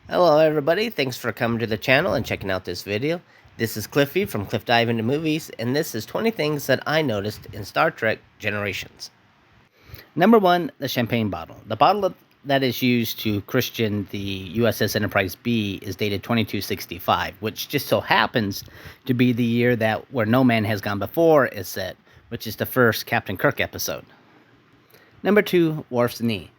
Hello everybody, thanks for coming to the channel and checking out this video. This is Cliffy from Cliff Dive Into Movies, and this is 20 things that I noticed in Star Trek Generations. Number 1, the champagne bottle. The bottle that is used to Christian the USS Enterprise B is dated 2265, which just so happens to be the year that Where No Man Has Gone Before is set, which is the first Captain Kirk episode. Number 2, Worf's knee.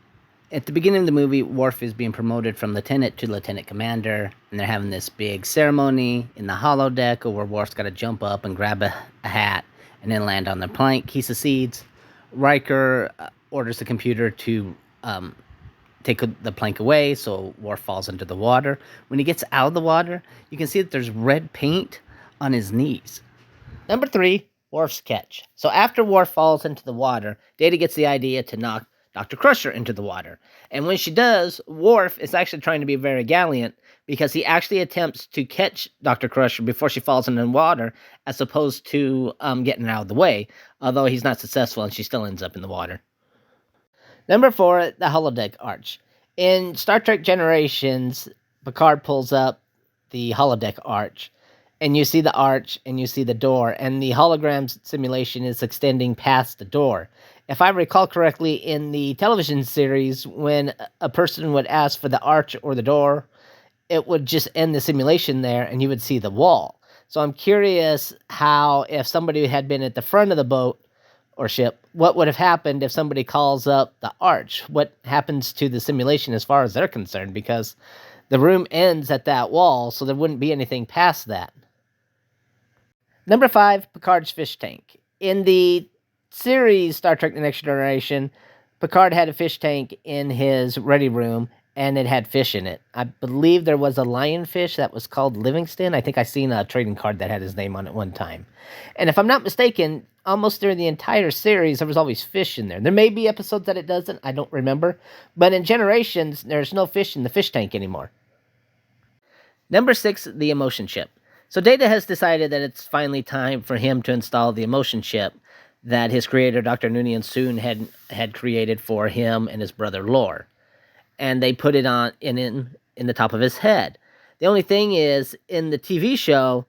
At the beginning of the movie, Worf is being promoted from lieutenant to lieutenant commander, and they're having this big ceremony in the holodeck where Worf's got to jump up and grab a hat and then land on the plank he succeeds. Riker orders the computer to take the plank away, so Worf falls into the water. When he gets out of the water, you can see that there's red paint on his knees. Number 3, Worf's catch. So after Worf falls into the water, Data gets the idea to knock Dr. Crusher into the water. And when she does, Worf is actually trying to be very gallant because he actually attempts to catch Dr. Crusher before she falls into the water, as opposed to getting out of the way, although he's not successful and she still ends up in the water. Number 4, the Holodeckarch. In Star Trek Generations, Picard pulls up the Holodeckarch, and you see the arch and you see the door, and the hologram simulation is extending past the door. If I recall correctly, in the television series, when a person would ask for the arch or the door, it would just end the simulation there and you would see the wall. So I'm curious how, if somebody had been at the front of the boat or ship, what would have happened if somebody calls up the arch? What happens to the simulation as far as they're concerned? Because the room ends at that wall, so there wouldn't be anything past that. Number 5, Picard's fish tank. In the series Star Trek The Next Generation, Picard had a fish tank in his ready room, and it had fish in it. I believe there was a lionfish that was called Livingston. I think I seen a trading card that had his name on it one time. And if I'm not mistaken, almost during the entire series, there was always fish in there. There may be episodes that it doesn't, I don't remember. But in Generations, there's no fish in the fish tank anymore. Number 6, the emotion chip. So Data has decided that it's finally time for him to install the emotion chip that his creator, Dr. Noonien Soon, had created for him and his brother Lore. And they put it on in the top of his head. The only thing is, in the TV show,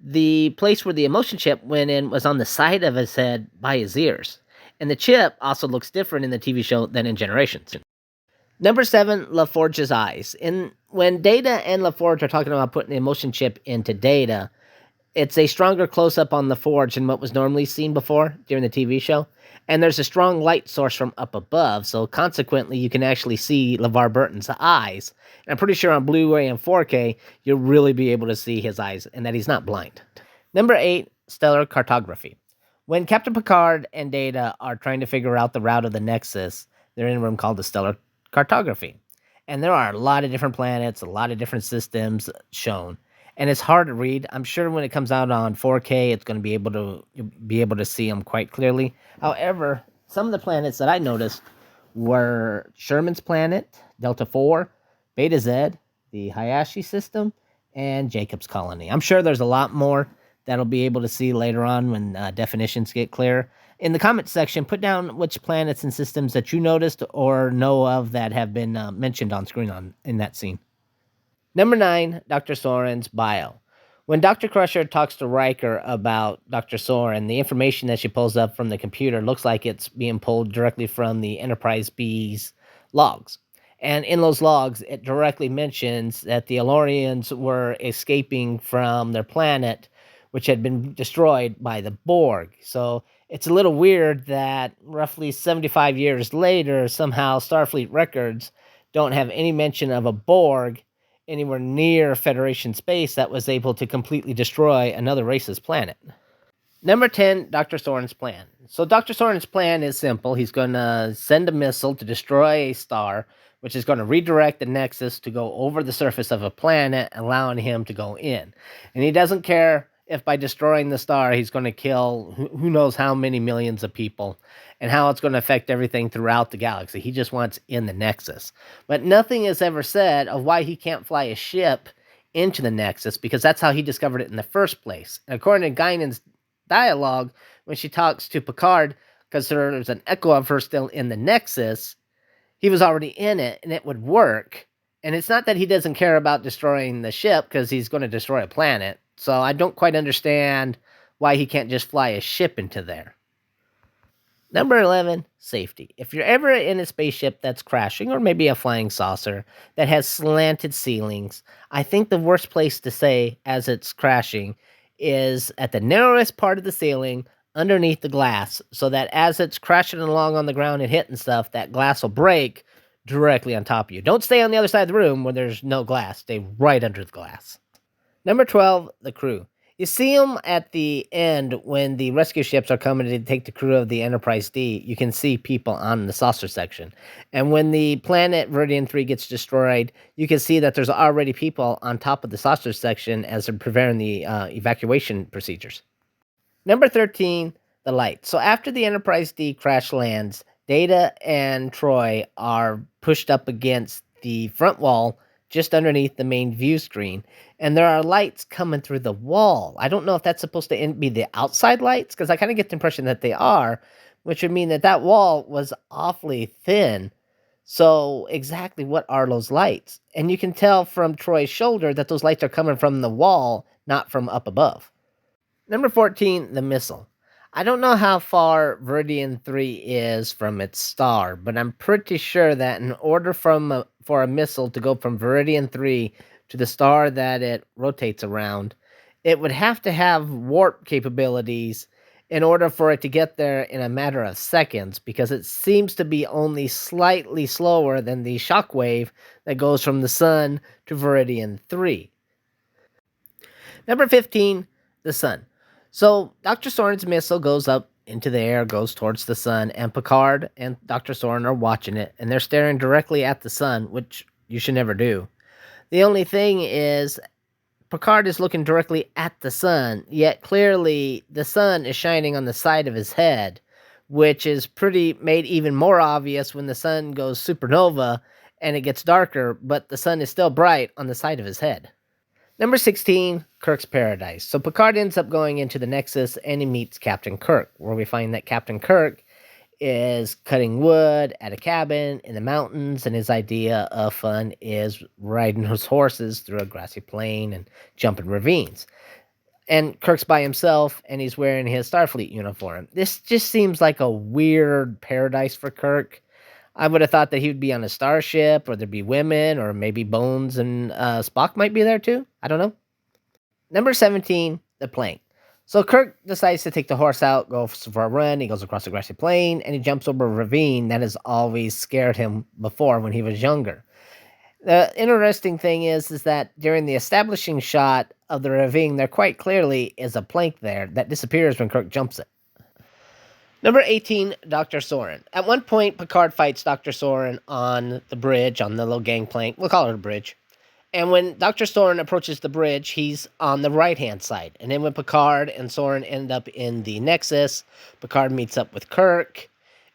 the place where the emotion chip went in was on the side of his head by his ears. And the chip also looks different in the TV show than in Generations. Number 7, LaForge's eyes. When Data and LaForge are talking about putting the emotion chip into Data, it's a stronger close-up on LaForge than what was normally seen before during the TV show. And there's a strong light source from up above, so consequently you can actually see LeVar Burton's eyes. And I'm pretty sure on Blu-ray and 4K, you'll really be able to see his eyes, and that he's not blind. Number 8, stellar cartography. When Captain Picard and Data are trying to figure out the route of the Nexus, they're in a room called the stellar cartography. And there are a lot of different planets, a lot of different systems shown. And it's hard to read. I'm sure when it comes out on 4K, it's going to be able to see them quite clearly. However, some of the planets that I noticed were Sherman's planet, Delta 4, Beta Z, the Hayashi system, and Jacob's colony. I'm sure there's a lot more that'll be able to see later on when definitions get clear. In the comment section, put down which planets and systems that you noticed or know of that have been mentioned on screen in that scene. Number 9, Dr. Soran's bio. When Dr. Crusher talks to Riker about Dr. Soran, the information that she pulls up from the computer looks like it's being pulled directly from the Enterprise B's logs. And in those logs, it directly mentions that the Elorians were escaping from their planet, which had been destroyed by the Borg. So it's a little weird that roughly 75 years later, somehow Starfleet records don't have any mention of a Borg anywhere near Federation space that was able to completely destroy another race's planet. Number 10, Dr. Soran's plan. So Dr. Soran's plan is simple. He's going to send a missile to destroy a star, which is going to redirect the Nexus to go over the surface of a planet, allowing him to go in. And he doesn't care if by destroying the star, he's going to kill who knows how many millions of people and how it's going to affect everything throughout the galaxy. He just wants in the Nexus. But nothing is ever said of why he can't fly a ship into the Nexus, because that's how he discovered it in the first place. And according to Guinan's dialogue, when she talks to Picard, because there's an echo of her still in the Nexus, he was already in it and it would work. And it's not that he doesn't care about destroying the ship, because he's going to destroy a planet. So I don't quite understand why he can't just fly a ship into there. Number 11, safety. If you're ever in a spaceship that's crashing, or maybe a flying saucer that has slanted ceilings, I think the worst place to stay as it's crashing is at the narrowest part of the ceiling underneath the glass, so that as it's crashing along on the ground and hitting stuff, that glass will break directly on top of you. Don't stay on the other side of the room where there's no glass. Stay right under the glass. Number 12, the crew. You see them at the end when the rescue ships are coming to take the crew of the Enterprise D. You can see people on the saucer section. And when the planet Viridian 3 gets destroyed, you can see that there's already people on top of the saucer section as they're preparing the evacuation procedures. Number 13, the light. So after the Enterprise D crash lands, Data and Troy are pushed up against the front wall just underneath the main view screen, and there are lights coming through the wall. I don't know if that's supposed to be the outside lights, because I kind of get the impression that they are, which would mean that that wall was awfully thin. So exactly what are those lights? And you can tell from Troy's shoulder that those lights are coming from the wall, not from up above. Number 14, the missile. I don't know how far Viridian 3 is from its star, but I'm pretty sure that in order for a missile to go from Viridian 3 to the star that it rotates around, it would have to have warp capabilities in order for it to get there in a matter of seconds, because it seems to be only slightly slower than the shockwave that goes from the sun to Viridian 3. Number 15, the sun. So Dr. Soran's missile goes up into the air, goes towards the sun, and Picard and Dr. Soran are watching it, and they're staring directly at the sun, which you should never do. The only thing is, Picard is looking directly at the sun, yet clearly the sun is shining on the side of his head, which is made even more obvious when the sun goes supernova and it gets darker, but the sun is still bright on the side of his head. Number 16, Kirk's Paradise. So Picard ends up going into the Nexus and he meets Captain Kirk, where we find that Captain Kirk is cutting wood at a cabin in the mountains, and his idea of fun is riding his horses through a grassy plain and jumping ravines. And Kirk's by himself, and he's wearing his Starfleet uniform. This just seems like a weird paradise for Kirk. I would have thought that he would be on a starship, or there'd be women, or maybe Bones and Spock might be there too. I don't know. Number 17, the plank. So Kirk decides to take the horse out, goes for a run. He goes across a grassy plain, and he jumps over a ravine that has always scared him before when he was younger. The interesting thing is that during the establishing shot of the ravine, there quite clearly is a plank there that disappears when Kirk jumps it. Number 18, Dr. Soran. At one point, Picard fights Dr. Soran on the bridge, on the little gangplank. We'll call it a bridge. And when Dr. Soran approaches the bridge, he's on the right-hand side. And then when Picard and Soran end up in the Nexus, Picard meets up with Kirk.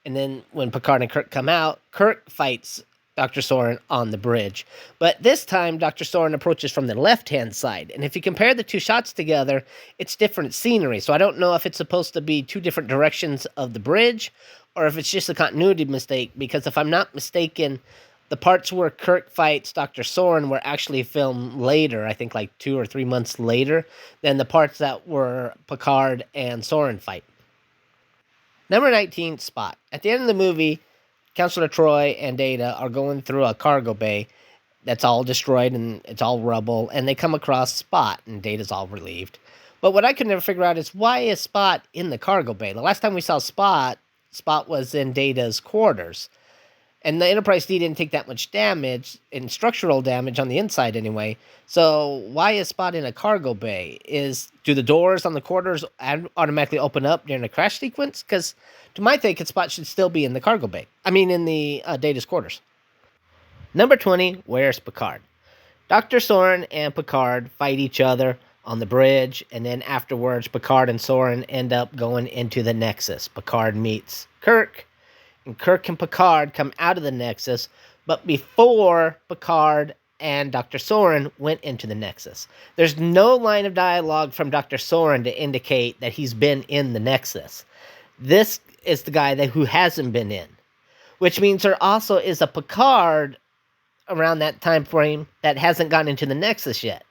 And then when Picard and Kirk come out, Kirk fights Dr. Soran on the bridge. But this time, Dr. Soran approaches from the left-hand side. And if you compare the two shots together, it's different scenery. So I don't know if it's supposed to be two different directions of the bridge, or if it's just a continuity mistake. Because if I'm not mistaken, the parts where Kirk fights Dr. Soran were actually filmed later, I think like 2 or 3 months later, than the parts that were Picard and Soran fight. Number 19, Spot. At the end of the movie, Counselor Troy and Data are going through a cargo bay that's all destroyed and it's all rubble, and they come across Spot, and Data's all relieved. But what I could never figure out is, why is Spot in the cargo bay? The last time we saw Spot was in Data's quarters. And the Enterprise D didn't take that much damage, in structural damage on the inside anyway. So why is Spot in a cargo bay? Do the doors on the quarters automatically open up during a crash sequence? Because to my thinking, Spot should still be in the cargo bay. I mean, in the Data's quarters. Number 20, where's Picard? Dr. Soran and Picard fight each other on the bridge, and then afterwards, Picard and Soran end up going into the Nexus. Picard meets Kirk, and Kirk and Picard come out of the Nexus, but before Picard and Dr. Soran went into the Nexus. There's no line of dialogue from Dr. Soran to indicate that he's been in the Nexus. This is the guy who hasn't been in, which means there also is a Picard around that time frame that hasn't gotten into the Nexus yet.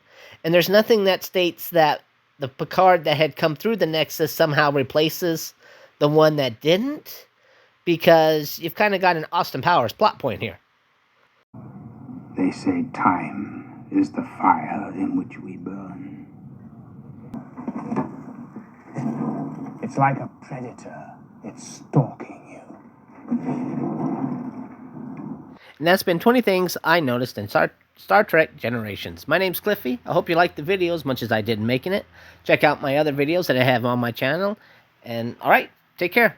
And there's nothing that states that the Picard that had come through the Nexus somehow replaces the one that didn't, because you've kind of got an Austin Powers plot point here. They say time is the fire in which we burn. It's like a predator. It's stalking you. And that's been 20 things I noticed in Star Trek Generations. My name's Cliffy. I hope you liked the video as much as I did making it. Check out my other videos that I have on my channel. And alright, take care.